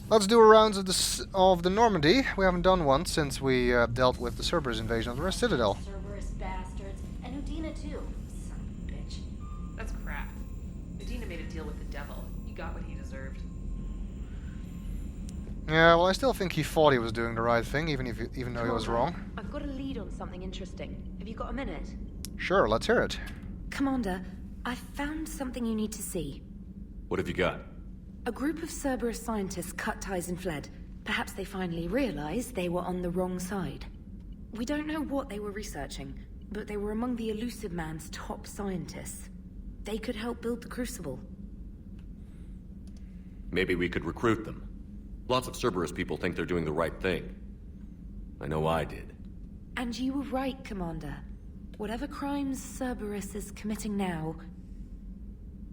Let's do a round of the Normandy. We haven't done one since we dealt with the Cerberus invasion of the Citadel. Cerberus bastards. And Udina too. Son of a bitch. That's crap. Medina made a deal with the devil. He got what he deserved. Yeah, well, I still think he thought he was doing the right thing, even though he was wrong. I've got a lead on something interesting. Have you got a minute? Sure, let's hear it. Commander, I've found something you need to see. What have you got? A group of Cerberus scientists cut ties and fled. Perhaps they finally realized they were on the wrong side. We don't know what they were researching, but they were among the Elusive Man's top scientists. They could help build the Crucible. Maybe we could recruit them. Lots of Cerberus people think they're doing the right thing. I know I did. And you were right, Commander. Whatever crimes Cerberus is committing now,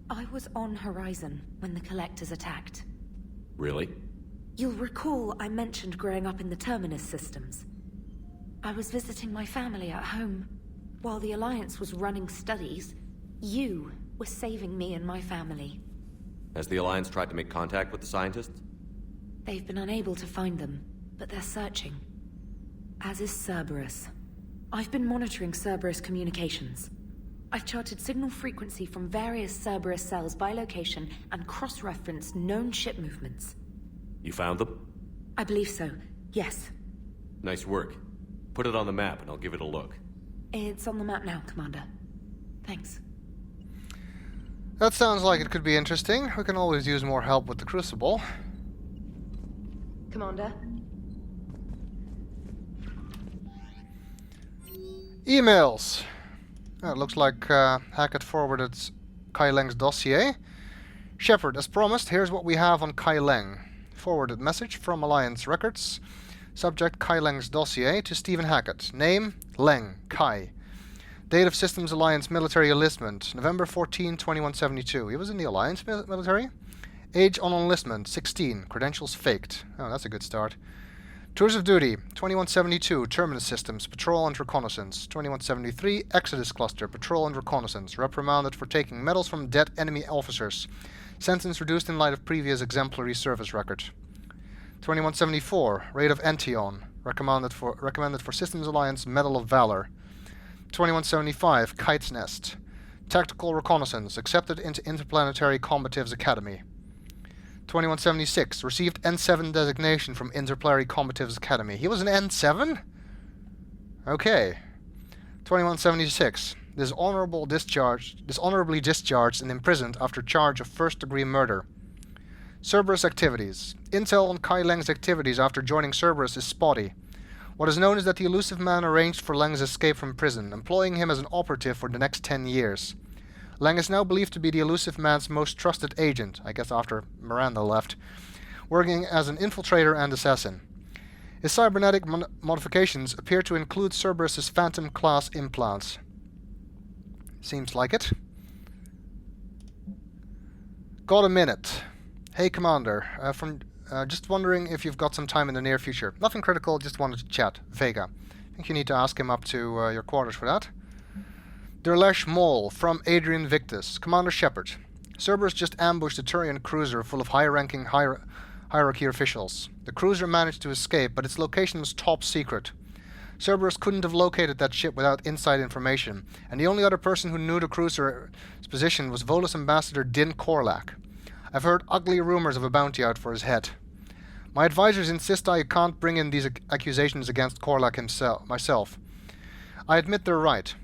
I was on Horizon when the Collectors attacked. Really? You'll recall I mentioned growing up in the Terminus systems. I was visiting my family at home. While the Alliance was running studies, you were saving me and my family. Has the Alliance tried to make contact with the scientists? They've been unable to find them, but they're searching. As is Cerberus. I've been monitoring Cerberus communications. I've charted signal frequency from various Cerberus cells by location and cross-referenced known ship movements. You found them? I believe so, yes. Nice work. Put it on the map and I'll give it a look. It's on the map now, Commander. Thanks. That sounds like it could be interesting. We can always use more help with the Crucible. Commander? Emails. It looks like Hackett forwarded Kai Leng's dossier. Shepard, as promised, here's what we have on Kai Leng. Forwarded message from Alliance Records. Subject Kai Leng's dossier to Stephen Hackett. Name Leng, Kai. Date of Systems Alliance military enlistment, November 14, 2172. He was in the Alliance military. Age on enlistment, 16. Credentials faked. Oh, that's a good start. Tours of duty, 2172, Terminus Systems, Patrol and Reconnaissance. 2173, Exodus Cluster, Patrol and Reconnaissance. Reprimanded for taking medals from dead enemy officers. Sentence reduced in light of previous exemplary service record. 2174, Raid of Antion, recommended for Systems Alliance Medal of Valor. 2175, Kite's Nest. Tactical Reconnaissance, accepted into Interplanetary Combatives Academy. 2176, received N7 designation from Interplanetary Combatives Academy. He was an N7? Okay. 2176, dishonorably discharged and imprisoned after charge of first-degree murder. Cerberus activities. Intel on Kai Leng's activities after joining Cerberus is spotty. What is known is that the Elusive Man arranged for Leng's escape from prison, employing him as an operative for the next 10 years. Leng is now believed to be the Elusive Man's most trusted agent, I guess after Miranda left, working as an infiltrator and assassin. His cybernetic modifications appear to include Cerberus's Phantom-class implants. Seems like it. Got a minute. Hey, Commander. Just wondering if you've got some time in the near future. Nothing critical, just wanted to chat. Vega. I think you need to ask him up to your quarters for that. Derlesh Mole from Adrian Victus. Commander Shepard. Cerberus just ambushed a Turian cruiser full of high-ranking hierarchy officials. The cruiser managed to escape, but its location was top secret. Cerberus couldn't have located that ship without inside information, and the only other person who knew the cruiser's position was Volus Ambassador Din Korlak. I've heard ugly rumors of a bounty out for his head. My advisors insist I can't bring in these accusations against Korlak myself. I admit they're right.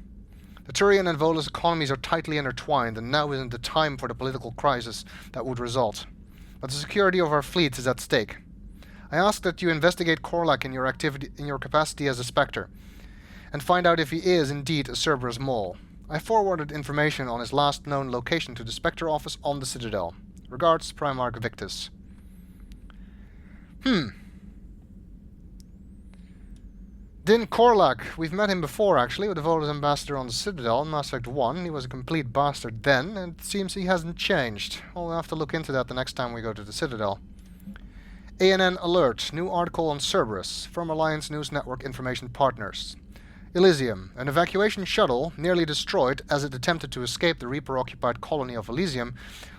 The Turian and Volus economies are tightly intertwined, and now isn't the time for the political crisis that would result. But the security of our fleets is at stake. I ask that you investigate Korlak in your capacity as a Spectre, and find out if he is indeed a Cerberus mole. I forwarded information on his last known location to the Spectre office on the Citadel. Regards, Primarch Victus. Din Korlak, we've met him before actually, with the Volus Ambassador on the Citadel in Mass Effect 1. He was a complete bastard then, and it seems he hasn't changed. We'll have to look into that the next time we go to the Citadel. ANN Alert, new article on Cerberus, from Alliance News Network Information Partners. Elysium, an evacuation shuttle, nearly destroyed as it attempted to escape the Reaper-occupied colony of Elysium,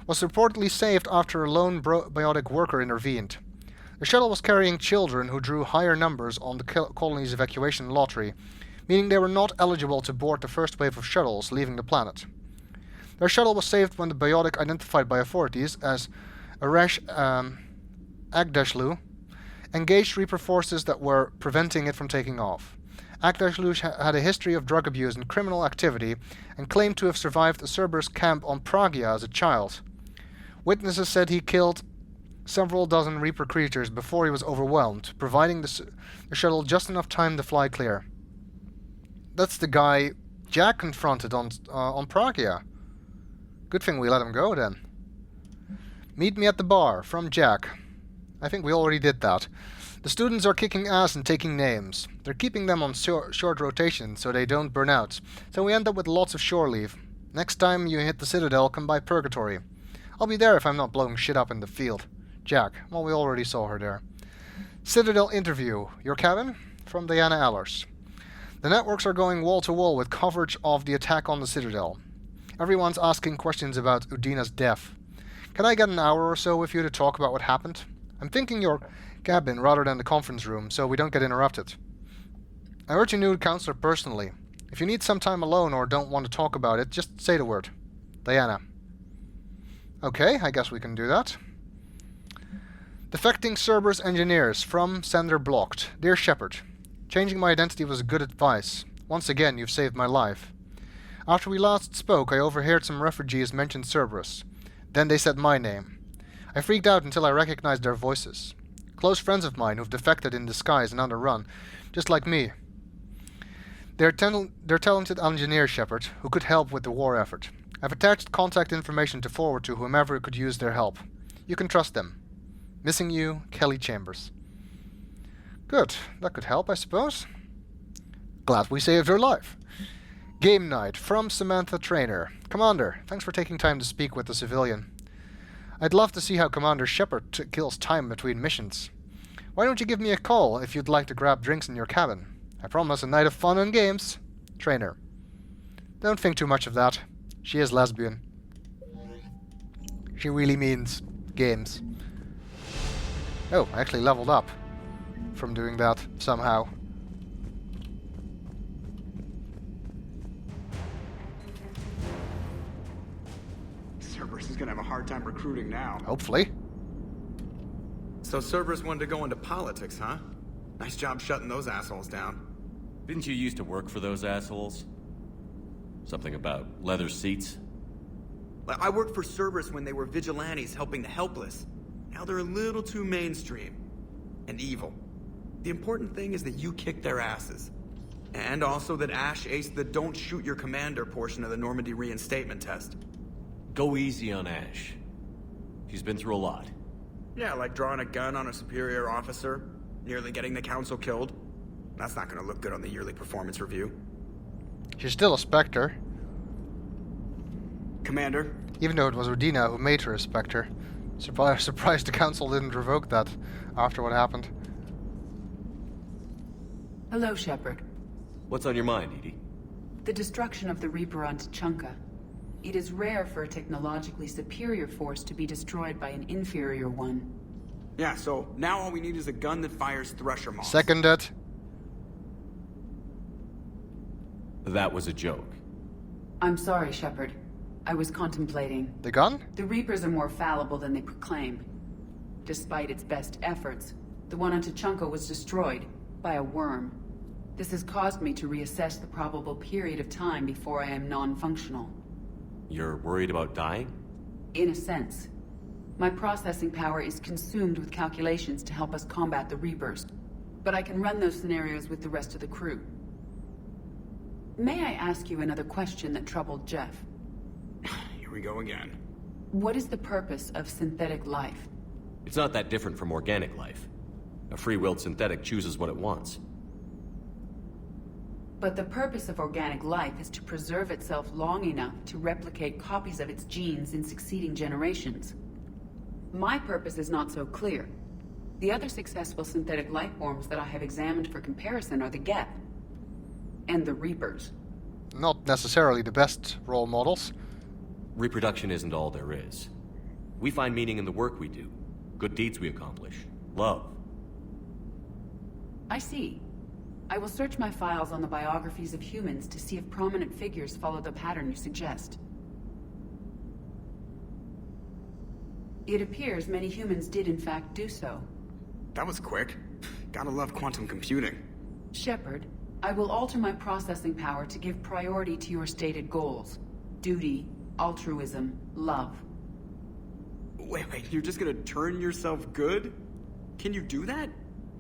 was reportedly saved after a lone biotic worker intervened. The shuttle was carrying children who drew higher numbers on the colony's evacuation lottery, meaning they were not eligible to board the first wave of shuttles leaving the planet. Their shuttle was saved when the biotic identified by authorities as Arash Agdashlu engaged Reaper forces that were preventing it from taking off. Agdashlu had a history of drug abuse and criminal activity and claimed to have survived a Cerberus camp on Pragia as a child. Witnesses said he killed several dozen Reaper creatures before he was overwhelmed, providing the shuttle just enough time to fly clear. That's the guy Jack confronted on Pragia. Good thing we let him go then. Meet me at the bar, from Jack. I think we already did that. The students are kicking ass and taking names. They're keeping them on short rotation so they don't burn out, so we end up with lots of shore leave. Next time you hit the Citadel, come by Purgatory. I'll be there if I'm not blowing shit up in the field. Jack. Well, we already saw her there. Citadel interview. Your cabin? From Diana Allers. The networks are going wall-to-wall with coverage of the attack on the Citadel. Everyone's asking questions about Udina's death. Can I get an hour or so with you to talk about what happened? I'm thinking your cabin rather than the conference room, so we don't get interrupted. I heard you knew the counselor personally. If you need some time alone or don't want to talk about it, just say the word. Diana. Okay, I guess we can do that. Defecting Cerberus engineers from sender blocked. Dear Shepard, changing my identity was good advice. Once again, you've saved my life. After we last spoke, I overheard some refugees mention Cerberus. Then they said my name. I freaked out until I recognized their voices. Close friends of mine who've defected in disguise and on the run, just like me. They're talented engineers, Shepard, who could help with the war effort. I've attached contact information to forward to whomever could use their help. You can trust them. Missing you, Kelly Chambers. Good. That could help, I suppose. Glad we saved her life. Game night from Samantha Traynor. Commander, thanks for taking time to speak with the civilian. I'd love to see how Commander Shepard kills time between missions. Why don't you give me a call if you'd like to grab drinks in your cabin? I promise a night of fun and games. Traynor. Don't think too much of that. She is lesbian. She really means games. Oh, I actually leveled up from doing that somehow. Cerberus is gonna have a hard time recruiting now. Hopefully. So Cerberus wanted to go into politics, huh? Nice job shutting those assholes down. Didn't you used to work for those assholes? Something about leather seats? I worked for Cerberus when they were vigilantes helping the helpless. Now they're a little too mainstream. And evil. The important thing is that you kick their asses. And also that Ash aced the don't shoot your commander portion of the Normandy reinstatement test. Go easy on Ash. She's been through a lot. Yeah, like drawing a gun on a superior officer, nearly getting the council killed. That's not gonna look good on the yearly performance review. She's still a Spectre. Commander? Even though it was Udina who made her a Spectre. Surprised the council didn't revoke that after what happened. Hello, Shepard. What's on your mind, Edie? The destruction of the Reaper on Tuchanka. It is rare for a technologically superior force to be destroyed by an inferior one. Yeah, so now all we need is a gun that fires thresher moths. Seconded. That was a joke. I'm sorry, Shepard. I was contemplating. The gun? The Reapers are more fallible than they proclaim. Despite its best efforts, the one on Tuchanka was destroyed by a worm. This has caused me to reassess the probable period of time before I am non-functional. You're worried about dying? In a sense. My processing power is consumed with calculations to help us combat the Reapers. But I can run those scenarios with the rest of the crew. May I ask you another question that troubled Jeff? Here we go again. What is the purpose of synthetic life? It's not that different from organic life. A free-willed synthetic chooses what it wants. But the purpose of organic life is to preserve itself long enough to replicate copies of its genes in succeeding generations. My purpose is not so clear. The other successful synthetic life forms that I have examined for comparison are the Geth and the Reapers. Not necessarily the best role models. Reproduction isn't all there is. We find meaning in the work we do, good deeds we accomplish, Love. I see. I will search my files on the biographies of humans to see if prominent figures follow the pattern you suggest. It appears many humans did in fact do so. That was quick. Gotta love quantum computing. Shepard, I will alter my processing power to give priority to your stated goals. Duty, altruism, love. Wait, you're just gonna turn yourself good? Can you do that?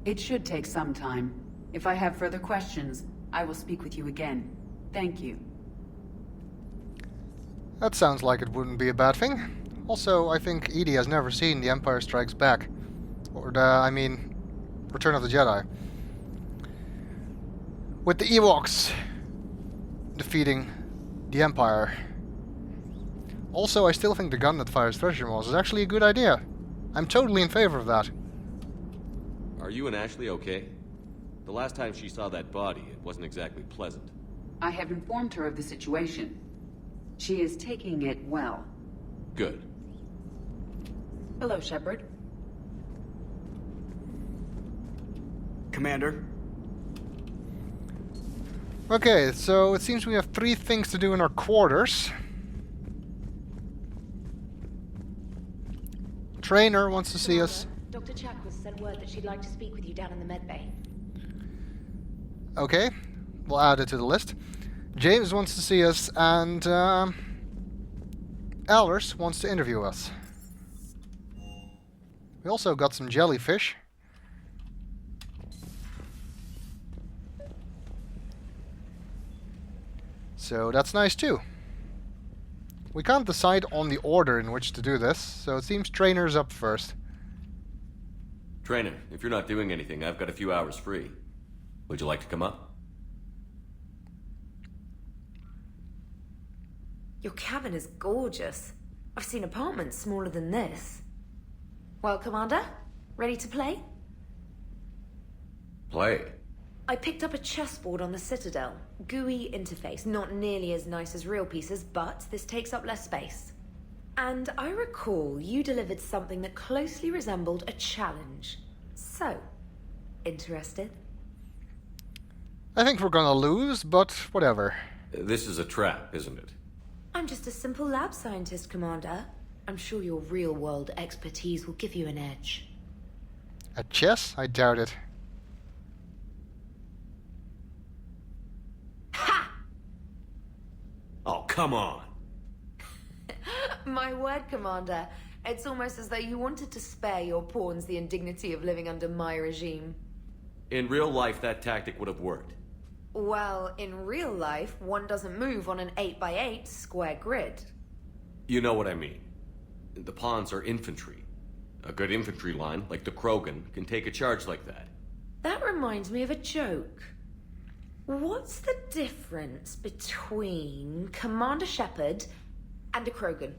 It should take some time. If I have further questions, I will speak with you again. Thank you. That sounds like it wouldn't be a bad thing. Also, I think Edie has never seen The Empire Strikes Back. Or Return of the Jedi. With the Ewoks defeating the Empire. Also, I still think the gun that fires treasure balls is actually a good idea. I'm totally in favor of that. Are you and Ashley okay? The last time she saw that body, it wasn't exactly pleasant. I have informed her of the situation. She is taking it well. Good. Hello, Shepard. Commander? Okay, so it seems we have 3 things to do in our quarters. Traynor wants to see us. Dr. Chakwas sent word that she'd like to speak with you down in the medbay. Okay, we'll add it to the list. James wants to see us, and Elders wants to interview us. We also got some jellyfish. So that's nice too. We can't decide on the order in which to do this, so it seems Traynor's up first. Traynor, if you're not doing anything, I've got a few hours free. Would you like to come up? Your cabin is gorgeous. I've seen apartments smaller than this. Well, Commander, ready to play? Play. I picked up a chessboard on the Citadel. GUI interface, not nearly as nice as real pieces, but this takes up less space. And I recall you delivered something that closely resembled a challenge. So, interested? I think we're gonna lose, but whatever. This is a trap, isn't it? I'm just a simple lab scientist, Commander. I'm sure your real-world expertise will give you an edge. At chess? I doubt it. Ha! Oh, come on! My word, Commander. It's almost as though you wanted to spare your pawns the indignity of living under my regime. In real life, that tactic would have worked. Well, in real life, one doesn't move on an 8x8 square grid. You know what I mean. The pawns are infantry. A good infantry line, like the Krogan, can take a charge like that. That reminds me of a joke. What's the difference between Commander Shepard and a Krogan?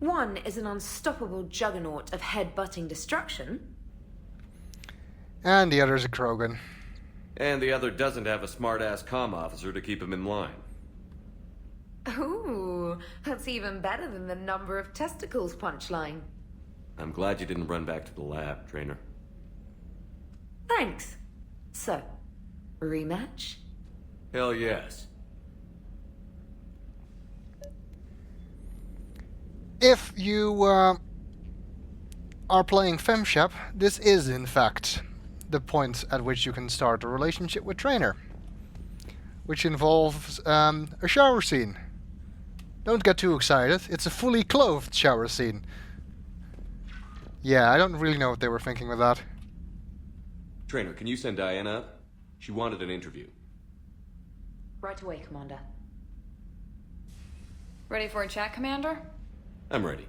One is an unstoppable juggernaut of head-butting destruction. And the other's a Krogan. And the other doesn't have a smart-ass comm officer to keep him in line. Ooh, that's even better than the number of testicles punchline. I'm glad you didn't run back to the lab, Traynor. Thanks. So, rematch? Hell yes. If you are playing FemShep, this is in fact the point at which you can start a relationship with Traynor, which involves a shower scene. Don't get too excited, it's a fully clothed shower scene. Yeah, I don't really know what they were thinking with that. Traynor, can you send Diana up? She wanted an interview. Right away, Commander. Ready for a chat, Commander? I'm ready.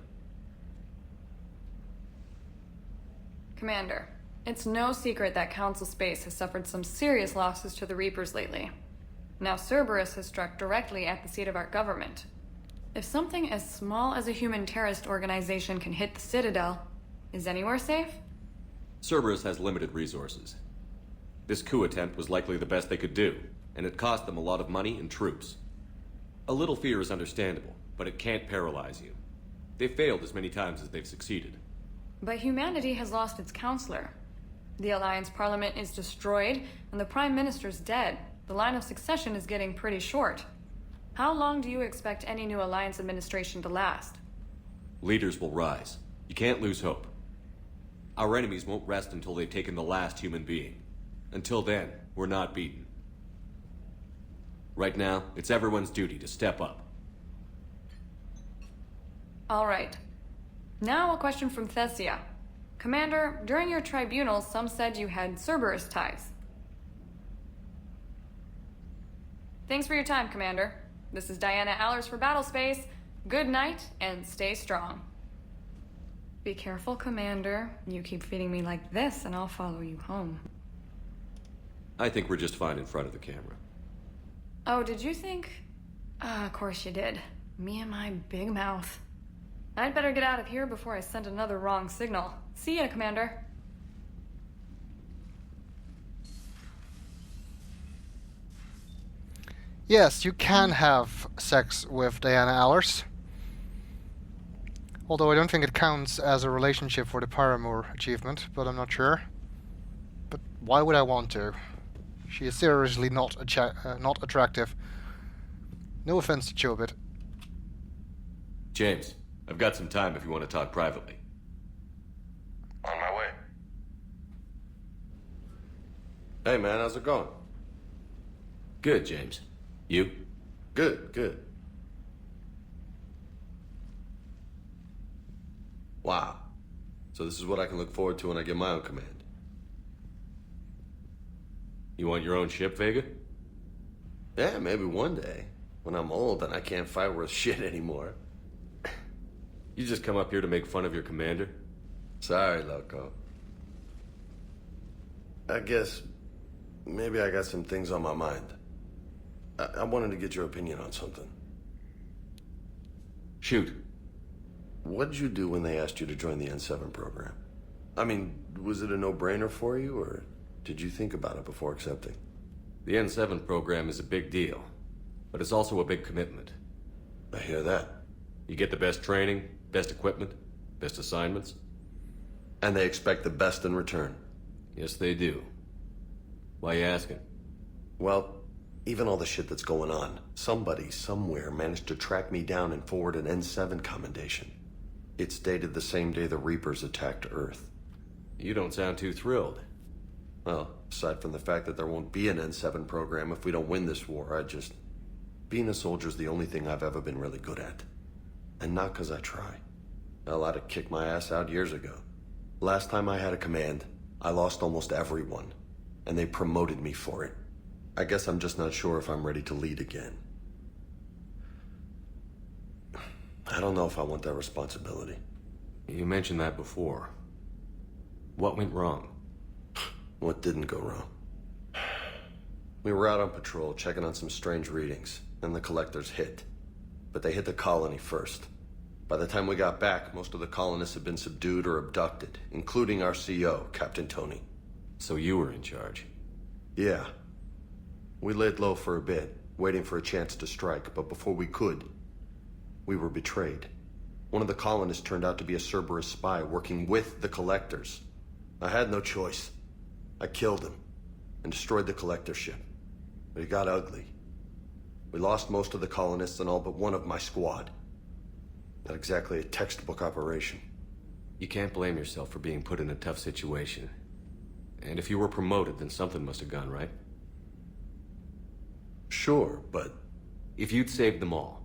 Commander, it's no secret that Council Space has suffered some serious losses to the Reapers lately. Now Cerberus has struck directly at the seat of our government. If something as small as a human terrorist organization can hit the Citadel, is anywhere safe? Cerberus has limited resources. This coup attempt was likely the best they could do, and it cost them a lot of money and troops. A little fear is understandable, but it can't paralyze you. They've failed as many times as they've succeeded. But humanity has lost its counselor, The Alliance Parliament is destroyed, and the Prime Minister's dead. The line of succession is getting pretty short. How long do you expect any new Alliance administration to last? Leaders will rise. You can't lose hope. Our enemies won't rest until they've taken the last human being. Until then, we're not beaten. Right now, it's everyone's duty to step up. All right. Now a question from Thessia. Commander, during your tribunal, some said you had Cerberus ties. Thanks for your time, Commander. This is Diana Allers for Battlespace. Good night, and stay strong. Be careful, Commander. You keep feeding me like this, and I'll follow you home. I think we're just fine in front of the camera. Oh, did you think? Of course you did. Me and my big mouth. I'd better get out of here before I send another wrong signal. See ya, Commander. Yes, you can have sex with Diana Allers. Although I don't think it counts as a relationship for the Paramour achievement, but I'm not sure. But why would I want to? She is seriously not attractive. No offense to Chobit. James, I've got some time if you want to talk privately. On my way. Hey man, how's it going? Good, James. You? Good. Wow. So this is what I can look forward to when I get my own command. You want your own ship, Vega? Yeah, maybe one day. When I'm old and I can't fight worth shit anymore. You just come up here to make fun of your commander? Sorry, loco. I guess maybe I got some things on my mind. I wanted to get your opinion on something. Shoot. What did you do when they asked you to join the N7 program? I mean, was it a no-brainer for you, or did you think about it before accepting? The N7 program is a big deal, but it's also a big commitment. I hear that. You get the best training, best equipment, best assignments. And they expect the best in return. Yes, they do. Why you asking? Well, even all the shit that's going on, somebody somewhere managed to track me down and forward an N7 commendation. It's dated the same day the Reapers attacked Earth. You don't sound too thrilled. Well, aside from the fact that there won't be an N7 program if we don't win this war, being a soldier's the only thing I've ever been really good at. And not because I try. Hell, I'd have kicked my ass out years ago. Last time I had a command, I lost almost everyone. And they promoted me for it. I guess I'm just not sure if I'm ready to lead again. I don't know if I want that responsibility. You mentioned that before. What went wrong? What didn't go wrong? We were out on patrol, checking on some strange readings, and the collectors hit. But they hit the colony first. By the time we got back, most of the colonists had been subdued or abducted, including our CO, Captain Tony. So you were in charge? Yeah. We laid low for a bit, waiting for a chance to strike, but before we could, we were betrayed. One of the colonists turned out to be a Cerberus spy working with the collectors. I had no choice. I killed him and destroyed the collector ship. But it got ugly. We lost most of the colonists and all but one of my squad. Not exactly a textbook operation. You can't blame yourself for being put in a tough situation. And if you were promoted, then something must have gone right. Sure, but... If you'd saved them all,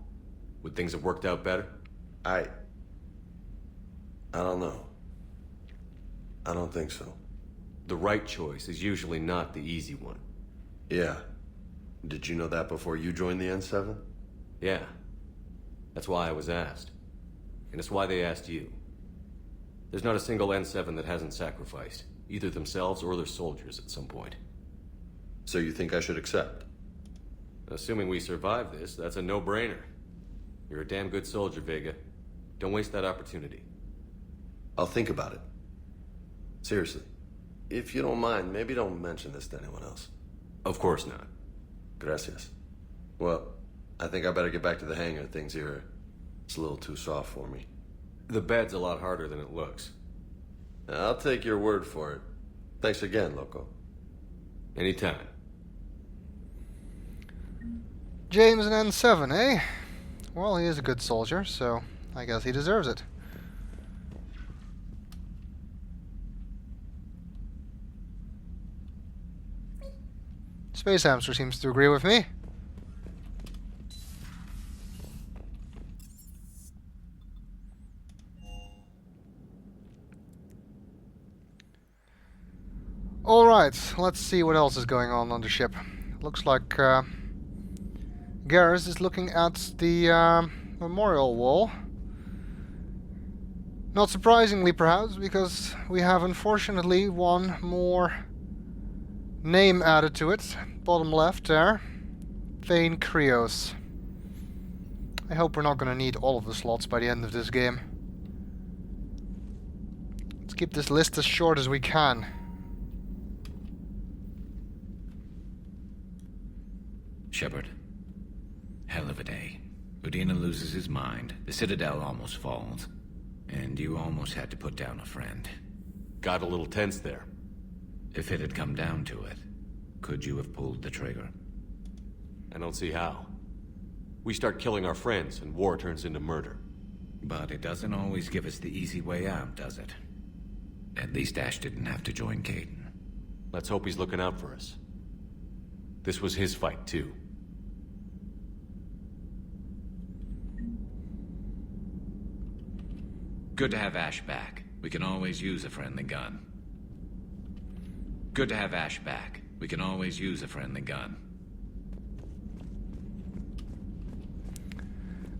would things have worked out better? I don't know. I don't think so. The right choice is usually not the easy one. Yeah. Did you know that before you joined the N7? Yeah. That's why I was asked. And it's why they asked you. There's not a single N7 that hasn't sacrificed, either themselves or their soldiers at some point. So you think I should accept? Assuming we survive this, that's a no-brainer. You're a damn good soldier, Vega. Don't waste that opportunity. I'll think about it. Seriously. If you don't mind, maybe don't mention this to anyone else. Of course not. Gracias. Well, I think I better get back to the hangar. Things here, it's a little too soft for me. The bed's a lot harder than it looks. I'll take your word for it. Thanks again, Loco. Anytime. James and N7, eh? Well, he is a good soldier, so I guess he deserves it. Space Hamster seems to agree with me. Alright, let's see what else is going on the ship. Looks like Garrus is looking at the memorial wall. Not surprisingly, perhaps, because we have unfortunately one more name added to it. Bottom left there. Thane Krios. I hope we're not going to need all of the slots by the end of this game. Let's keep this list as short as we can. Shepard. Hell of a day. Udina loses his mind, the Citadel almost falls, and you almost had to put down a friend. Got a little tense there. If it had come down to it, could you have pulled the trigger? I don't see how. We start killing our friends, and war turns into murder. But it doesn't always give us the easy way out, does it? At least Ash didn't have to join Caden. Let's hope he's looking out for us. This was his fight, too. Good to have Ash back. We can always use a friendly gun. Good to have Ash back. We can always use a friendly gun.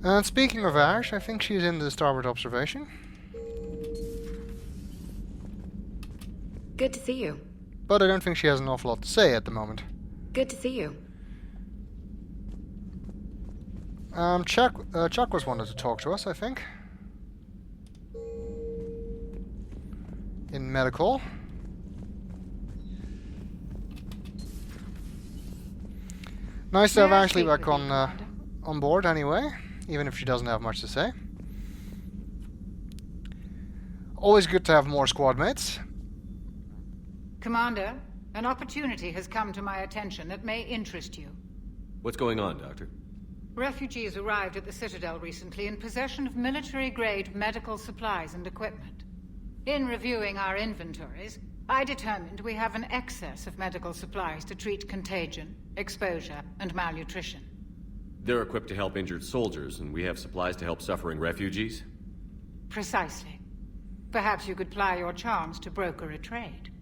And speaking of Ash, I think she's in the starboard observation. Good to see you. But I don't think she has an awful lot to say at the moment. Good to see you. Chuck was wanted to talk to us, I think. In medical. Nice to have Ashley back on board anyway, even if she doesn't have much to say. Always good to have more squad mates. Commander, an opportunity has come to my attention that may interest you. What's going on, Doctor? Refugees arrived at the Citadel recently in possession of military-grade medical supplies and equipment. In reviewing our inventories, I determined we have an excess of medical supplies to treat contagion, exposure, and malnutrition. They're equipped to help injured soldiers, and we have supplies to help suffering refugees? Precisely. Perhaps you could ply your charms to broker a trade.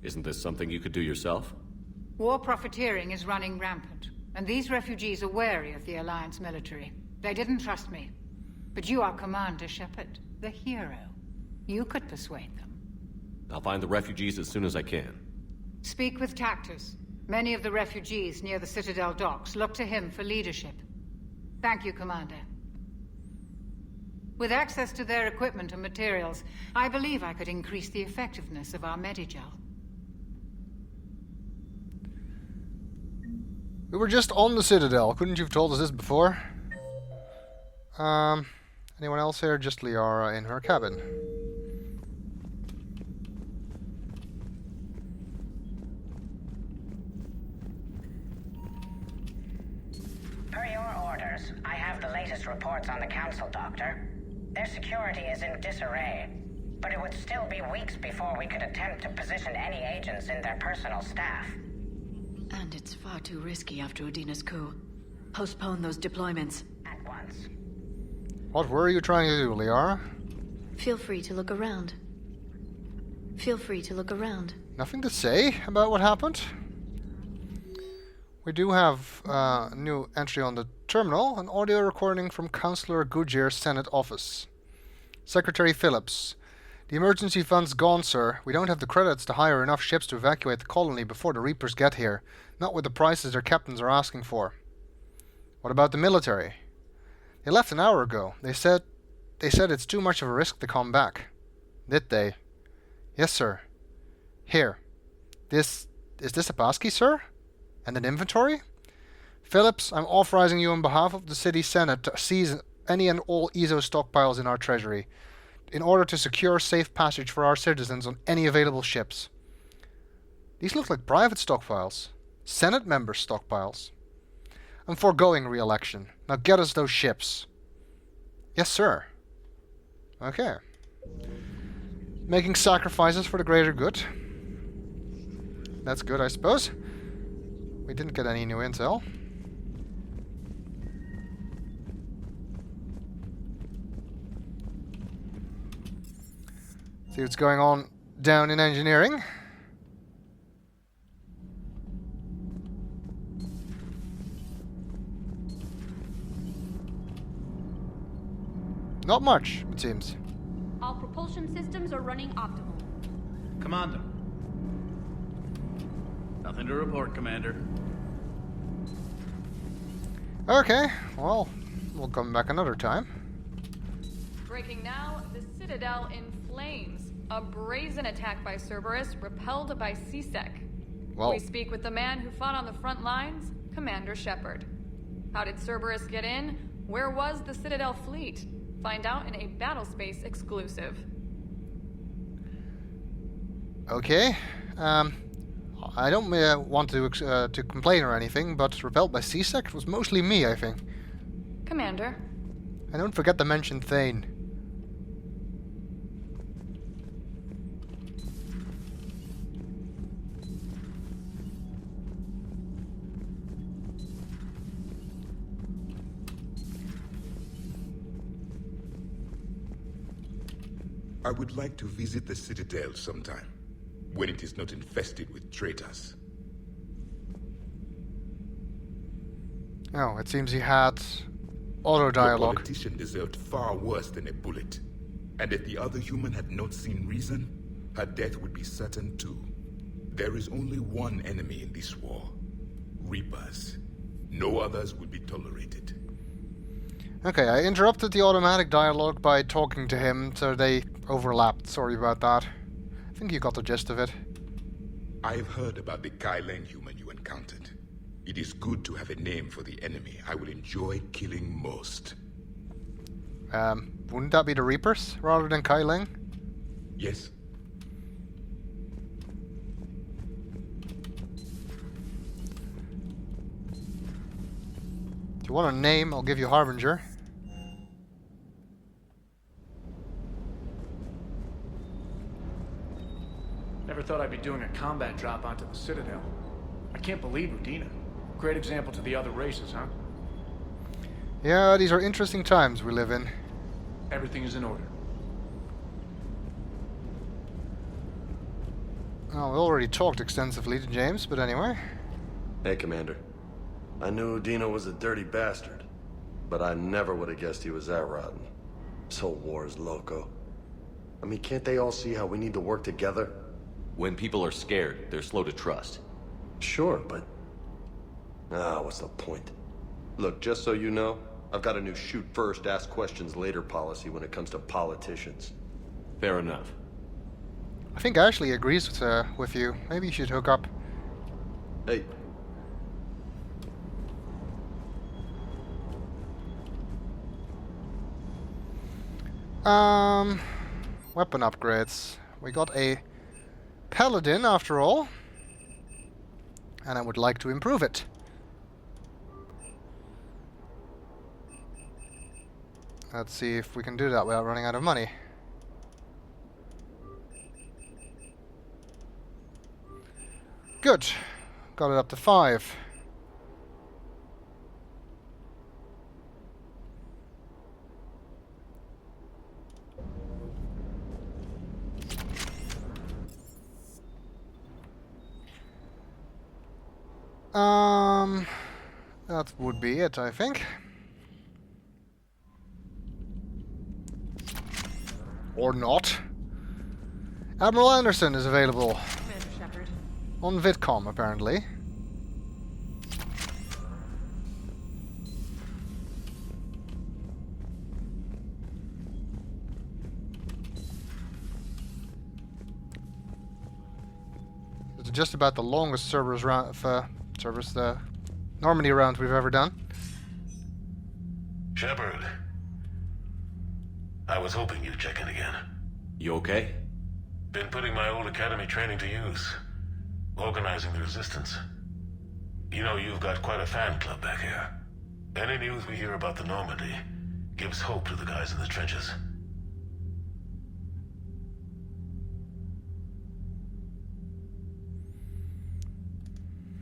Isn't this something you could do yourself? War profiteering is running rampant, and these refugees are wary of the Alliance military. They didn't trust me. But you are Commander Shepard, the hero. You could persuade them. I'll find the refugees as soon as I can. Speak with Tactus. Many of the refugees near the Citadel docks look to him for leadership. Thank you, Commander. With access to their equipment and materials, I believe I could increase the effectiveness of our Medigel. We were just on the Citadel. Couldn't you have told us this before? Anyone else here? Just Liara in her cabin. Per your orders, I have the latest reports on the Council, Doctor. Their security is in disarray, but it would still be weeks before we could attempt to position any agents in their personal staff. And it's far too risky after Udina's coup. Postpone those deployments. At once. What were you trying to do, Liara? Feel free to look around. Feel free to look around. Nothing to say about what happened? We do have a new entry on the terminal, an audio recording from Councillor Goodyear's Senate office. Secretary Phillips. The emergency fund's gone, sir. We don't have the credits to hire enough ships to evacuate the colony before the Reapers get here. Not with the prices their captains are asking for. What about the military? They left an hour ago. They said it's too much of a risk to come back. Did they? Yes, sir. Here. Is this a passkey, sir? And an inventory? Phillips, I'm authorizing you on behalf of the City Senate to seize any and all EZO stockpiles in our treasury, in order to secure safe passage for our citizens on any available ships. These look like private stockpiles. Senate member stockpiles. I'm foregoing re-election. Now get us those ships. Yes, sir. Okay. Making sacrifices for the greater good. That's good, I suppose. We didn't get any new intel. See what's going on down in engineering. Not much, it seems. All propulsion systems are running optimal. Commander. Nothing to report, Commander. Okay, well, we'll come back another time. Breaking now, the Citadel in flames. A brazen attack by Cerberus, repelled by CSEC. Well, We speak with the man who fought on the front lines, Commander Shepard. How did Cerberus get in? Where was the Citadel fleet? Find out in a Battlespace exclusive. okay. I don't want to complain or anything, but repelled by CSEC was mostly me, I think. Commander. And don't forget to mention Thane. I would like to visit the Citadel sometime, when it is not infested with traitors. Oh, it seems he had auto The dialogue. politician deserved far worse than a bullet. And if the other human had not seen reason, her death would be certain too. There is only one enemy in this war. Reapers. No others would be tolerated. Okay, I interrupted the automatic dialogue by talking to him, so they overlapped. Sorry about that. I think you got the gist of it. I've heard about the Kaileng human you encountered. It is good to have a name for the enemy I will enjoy killing most. Wouldn't that be the Reapers, rather than Kaileng? Yes. If you want a name, I'll give you Harbinger. Never thought I'd be doing a combat drop onto the Citadel. I can't believe Udina. Great example to the other races, huh? Yeah, these are interesting times we live in. Everything is in order. Oh, we already talked extensively to James, but anyway. Hey, Commander. I knew Udina was a dirty bastard, but I never would have guessed he was that rotten. This whole war is loco. I mean, can't they all see how we need to work together? When people are scared, they're slow to trust. Sure, but... what's the point? Look, just so you know, I've got a new shoot first, ask questions later policy when it comes to politicians. Fair enough. I think Ashley agrees with you. Maybe you should hook up. Hey. Weapon upgrades. We got a Paladin after all. And I would like to improve it. Let's see if we can do that without running out of money. Good. Got it up to 5. That would be it, I think. Or not. Admiral Anderson is available. Commander Shepard. On VidCom, apparently. It's just about the longest Cerberus round the Normandy round we've ever done. Shepard. I was hoping you'd check in again. You okay? Been putting my old academy training to use. Organizing the resistance. You know, you've got quite a fan club back here. Any news we hear about the Normandy gives hope to the guys in the trenches.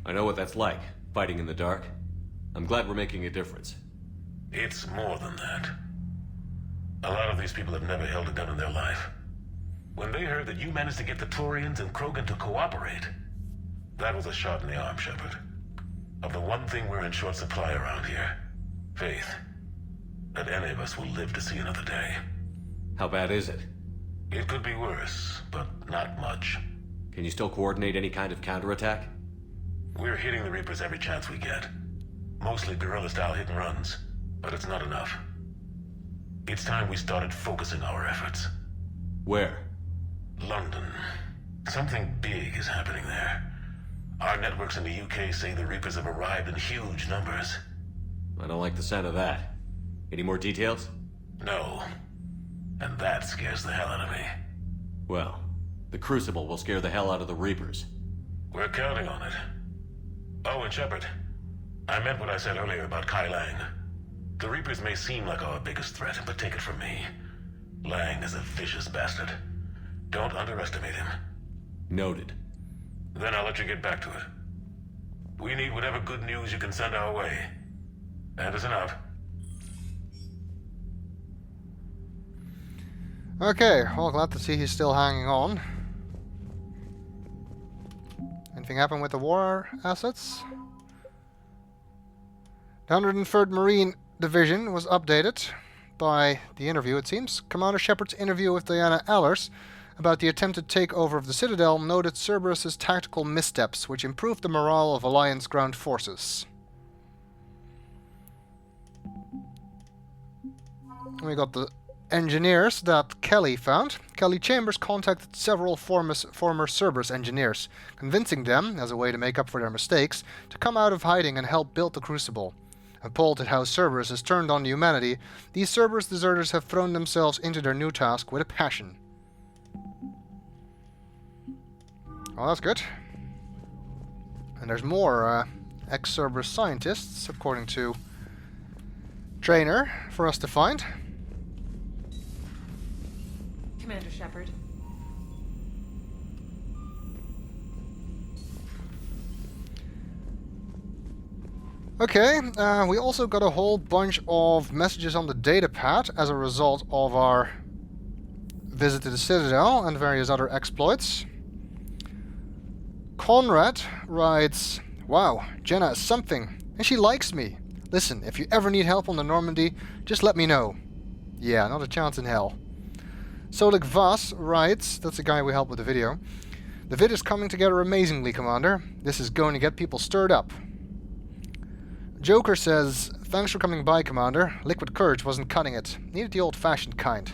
I know what that's like, fighting in the dark. I'm glad we're making a difference. It's more than that. A lot of these people have never held a gun in their life. When they heard that you managed to get the Turians and Krogan to cooperate, that was a shot in the arm, Shepard. Of the one thing we're in short supply around here, faith. That any of us will live to see another day. How bad is it? It could be worse, but not much. Can you still coordinate any kind of counterattack? We're hitting the Reapers every chance we get. Mostly guerrilla-style hit-and-runs, but it's not enough. It's time we started focusing our efforts. Where? London. Something big is happening there. Our networks in the UK say the Reapers have arrived in huge numbers. I don't like the sound of that. Any more details? No. And that scares the hell out of me. Well, the Crucible will scare the hell out of the Reapers. We're counting on it. Oh, and Shepard, I meant what I said earlier about Kai Lang. The Reapers may seem like our biggest threat, but take it from me. Lang is a vicious bastard. Don't underestimate him. Noted. Then I'll let you get back to it. We need whatever good news you can send our way. Anderson out. Okay, well, glad to see he's still hanging on. Anything happen with the war assets? The 103rd Marine Division was updated by the interview, it seems. Commander Shepard's interview with Diana Allers about the attempted takeover of the Citadel noted Cerberus' tactical missteps, which improved the morale of Alliance ground forces. We got the engineers that Kelly found. Kelly Chambers contacted several former Cerberus engineers, convincing them, as a way to make up for their mistakes, to come out of hiding and help build the Crucible. Appalled at how Cerberus has turned on humanity, these Cerberus deserters have thrown themselves into their new task with a passion. Well, that's good. And there's more ex-Cerberus scientists, according to Traynor, for us to find. Commander Shepard. Okay, we also got a whole bunch of messages on the datapad as a result of our visit to the Citadel and various other exploits. Conrad writes, "Wow, Jenna is something, and she likes me. Listen, if you ever need help on the Normandy, just let me know." Yeah, not a chance in hell. Solik Vas writes, that's the guy we helped with the video, "The vid is coming together amazingly, Commander. This is going to get people stirred up." Joker says, "Thanks for coming by, Commander. Liquid courage wasn't cutting it. Needed the old-fashioned kind."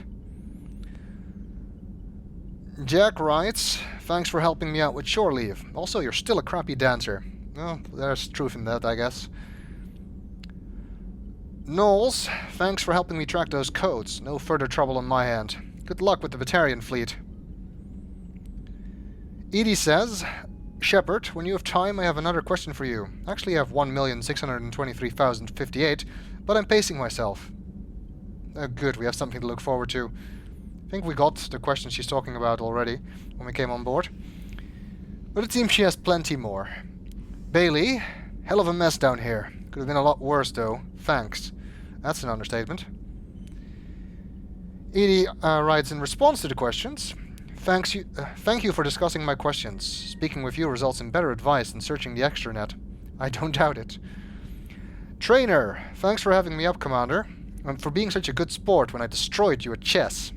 Jack writes, "Thanks for helping me out with shore leave. Also, you're still a crappy dancer." Well, there's truth in that, I guess. Knowles, "Thanks for helping me track those codes. No further trouble on my hand. Good luck with the Batarian fleet." Edie says, "Shepard, when you have time, I have another question for you. Actually, I have 1,623,058, but I'm pacing myself." Good, we have something to look forward to. I think we got the question she's talking about already when we came on board. But it seems she has plenty more. Bailey, "Hell of a mess down here. Could have been a lot worse, though. Thanks." That's an understatement. Edie writes in response to the questions, Thank you for discussing my questions. Speaking with you results in better advice than searching the extranet. I don't doubt it. Traynor, "Thanks for having me up, Commander, and for being such a good sport when I destroyed you at chess."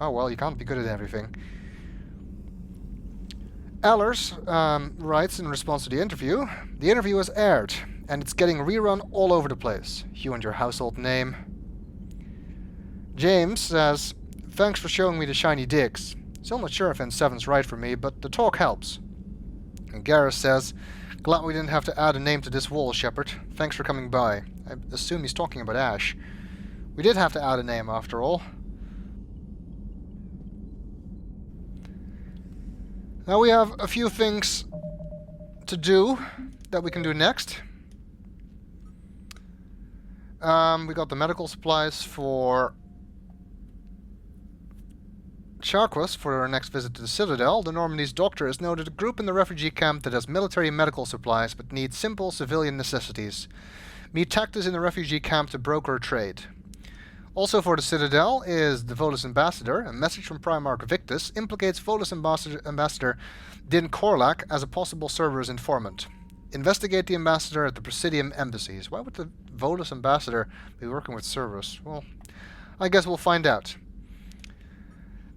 Oh well, you can't be good at everything. Allers writes in response to the interview, "The interview was aired, and it's getting rerun all over the place. You and your household name." James says, "Thanks for showing me the shiny digs. Still not sure if N7's right for me, but the talk helps." And Garrus says, "Glad we didn't have to add a name to this wall, Shepard. Thanks for coming by." I assume he's talking about Ash. We did have to add a name after all. Now we have a few things to do that we can do next. We got the medical supplies for Charquas for our next visit to the Citadel. The Normandy's doctor has noted a group in the refugee camp that has military medical supplies but needs simple civilian necessities. Meet Tactus in the refugee camp to broker trade. Also for the Citadel is the Volus ambassador. A message from Primarch Victus implicates Volus ambassador Din Korlak as a possible Cerberus informant. Investigate the ambassador at the Presidium embassies. Why would the Volus ambassador be working with Cerberus? Well, I guess we'll find out.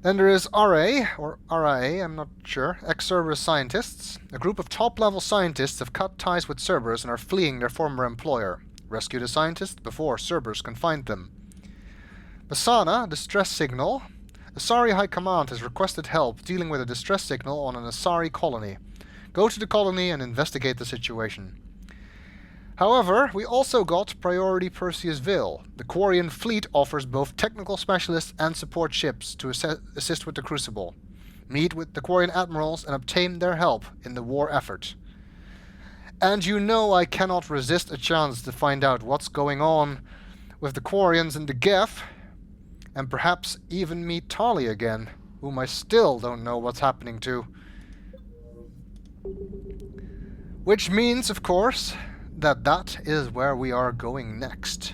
Then there is RA, or RIA, I'm not sure, ex-Cerberus scientists. A group of top-level scientists have cut ties with Cerberus and are fleeing their former employer. Rescue the scientists before Cerberus can find them. Masana, distress signal. Asari High Command has requested help dealing with a distress signal on an Asari colony. Go to the colony and investigate the situation. However, we also got Priority Perseusville. The Quarian fleet offers both technical specialists and support ships to assist with the Crucible. Meet with the Quarian admirals and obtain their help in the war effort. And you know I cannot resist a chance to find out what's going on with the Quarians and the Geth, and perhaps even meet Tali again, whom I still don't know what's happening to. Which means, of course, that is where we are going next.